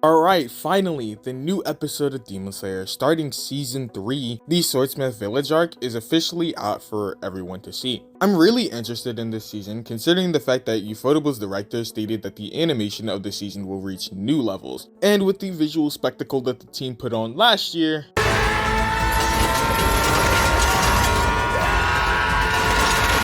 Alright, finally, the new episode of Demon Slayer starting season 3, the Swordsmith Village arc, is officially out for everyone to see. I'm really interested in this season considering the fact that Ufotable's director stated that the animation of the season will reach new levels, and with the visual spectacle that the team put on last year,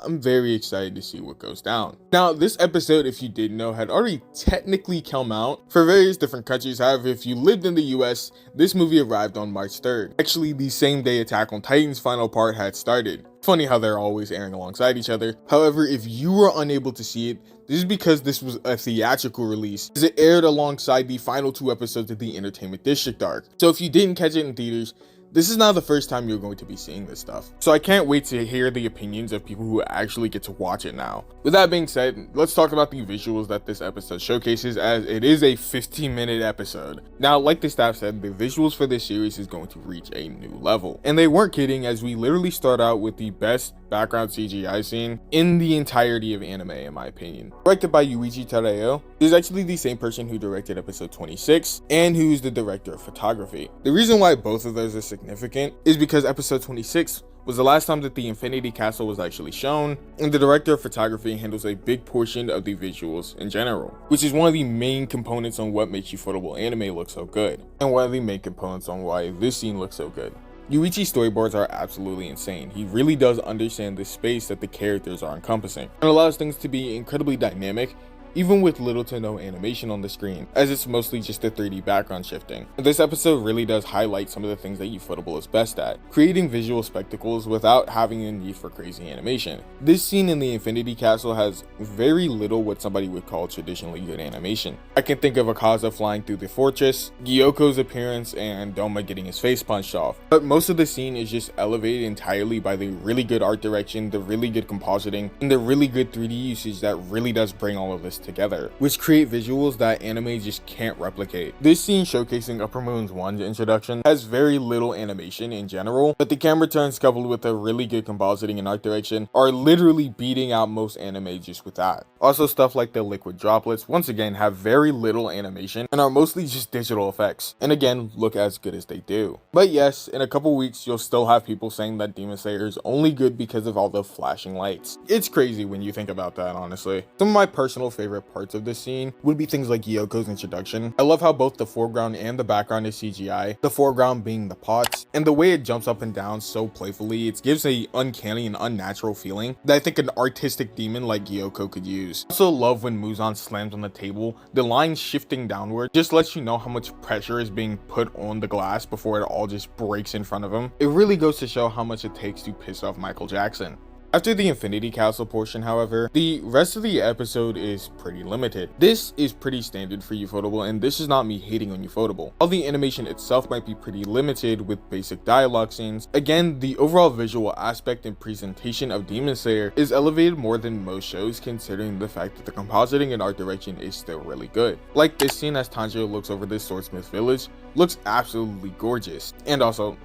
I'm very excited to see what goes down. Now, this episode, if you didn't know, had already technically come out for various different countries. However, if you lived in the US, this movie arrived on March 3rd. Actually, the same day Attack on Titan's final part had started. Funny how they're always airing alongside each other. However, if you were unable to see it, this is because this was a theatrical release, as it aired alongside the final 2 episodes of the Entertainment District arc. So if you didn't catch it in theaters, this is not the first time you're going to be seeing this stuff. So I can't wait to hear the opinions of people who actually get to watch it now. With that being said, let's talk about the visuals that this episode showcases, as it is a 15-minute episode. Now, like the staff said, the visuals for this series is going to reach a new level. And they weren't kidding, as we literally start out with the best background CGI scene in the entirety of anime, in my opinion. Directed by Yuichi Tadao, who's actually the same person who directed episode 26 and who's the director of photography. The reason why both of those are significant is because episode 26 was the last time that the Infinity Castle was actually shown, and the director of photography handles a big portion of the visuals in general, which is one of the main components on what makes Ufotable anime look so good, and one of the main components on why this scene looks so good. Yuichi's storyboards are absolutely insane. He really does understand the space that the characters are encompassing, and allows things to be incredibly dynamic, even with little to no animation on the screen, as it's mostly just the 3D background shifting. This episode really does highlight some of the things that Ufotable is best at, creating visual spectacles without having a need for crazy animation. This scene in the Infinity Castle has very little what somebody would call traditionally good animation. I can think of Akaza flying through the fortress, Gyoko's appearance, and Doma getting his face punched off, but most of the scene is just elevated entirely by the really good art direction, the really good compositing, and the really good 3D usage that really does bring all of this together, which create visuals that anime just can't replicate. This scene showcasing Upper Moon's 1's introduction has very little animation in general, but the camera turns coupled with a really good compositing and art direction are literally beating out most anime just with that. Also, stuff like the liquid droplets once again have very little animation and are mostly just digital effects, and again look as good as they do. But yes, in a couple weeks you'll still have people saying that Demon Slayer is only good because of all the flashing lights. It's crazy when you think about that, honestly. Some of my personal favorite parts of this scene would be things like Gyoko's introduction. I love how both the foreground and the background is CGI, the foreground being the pots, and the way it jumps up and down so playfully, it gives a uncanny and unnatural feeling that I think an artistic demon like Gyoko could use. I also love when Muzan slams on the table. The line shifting downward just lets you know how much pressure is being put on the glass before it all just breaks in front of him. It really goes to show how much it takes to piss off Michael Jackson. After the Infinity Castle portion, however, the rest of the episode is pretty limited. This is pretty standard for Ufotable, and this is not me hating on Ufotable. While the animation itself might be pretty limited with basic dialogue scenes, again, the overall visual aspect and presentation of Demon Slayer is elevated more than most shows, considering the fact that the compositing and art direction is still really good. Like this scene as Tanjiro looks over this Swordsmith village looks absolutely gorgeous, and also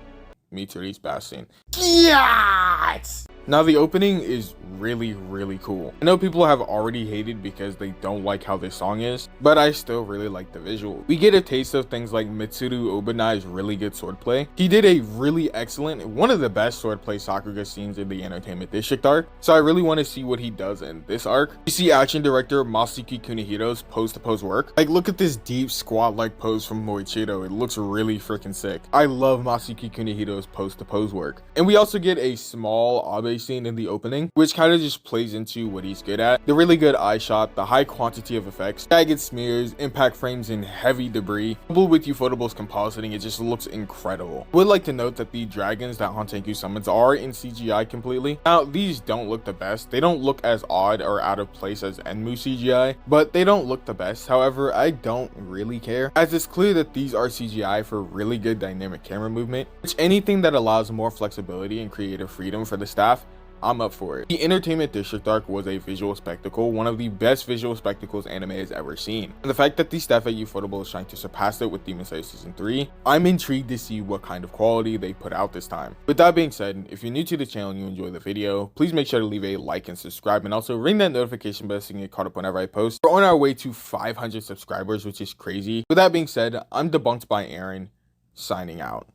Mitsuru's bath scene. Yes! Now the opening is really cool. I know people have already hated because they don't like how this song is, but I still really like the visual. We get a taste of things like Mitsuru Obanai's really good swordplay. He did a really excellent, one of the best swordplay Sakuga scenes in the Entertainment District arc, so I really want to see what he does in this arc. You see action director Masaki Kunihiro's pose-to-pose work. Like, look at this deep squat-like pose from Moichiro. It looks really freaking sick. I love Masaki Kunihiro's pose-to-pose work. And we also get a small Abe scene in the opening, which kind of just plays into what he's good at. The really good eye shot, the high quantity of effects, jagged smears, impact frames, and heavy debris. Coupled with Ufotable's compositing, it just looks incredible. Would like to note that the dragons that Hontenku summons are in CGI completely. Now, these don't look the best. They don't look as odd or out of place as Enmu CGI, but they don't look the best. However, I don't really care, as it's clear that these are CGI for really good dynamic camera movement, which anything that allows more flexibility and creative freedom for the staff I'm up for it. The Entertainment District arc was a visual spectacle, one of the best visual spectacles anime has ever seen. And the fact that the staff at Ufotable is trying to surpass it with Demon Slayer Season 3, I'm intrigued to see what kind of quality they put out this time. With that being said, if you're new to the channel and you enjoy the video, please make sure to leave a like and subscribe, and also ring that notification bell so you can get caught up whenever I post. We're on our way to 500 subscribers, which is crazy. With that being said, I'm Debunked by Aaron, signing out.